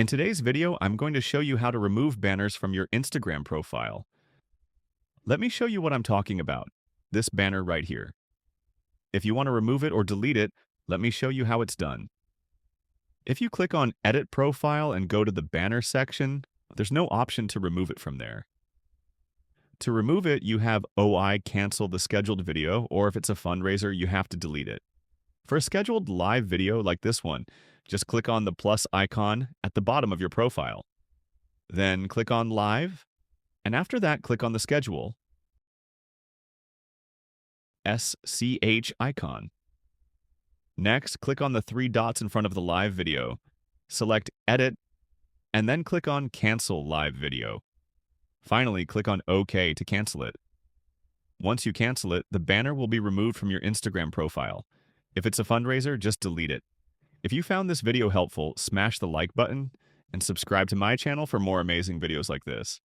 In today's video, I'm going to show you how to remove banners from your Instagram profile. Let me show you what I'm talking about. This banner right here. If you want to remove it or delete it, let me show you how it's done. If you click on Edit Profile and go to the banner section, there's no option to remove it from there. To remove it, you have OI cancel the scheduled video, or if it's a fundraiser, you have to delete it. For a scheduled live video like this one, just click on the plus icon at the bottom of your profile. Then click on Live, and after that, click on the Schedule SCH icon. Next, click on the three dots in front of the live video, select Edit, and then click on Cancel Live Video. Finally, click on OK to cancel it. Once you cancel it, the banner will be removed from your Instagram profile. If it's a fundraiser, just delete it. If you found this video helpful, smash the like button and subscribe to my channel for more amazing videos like this.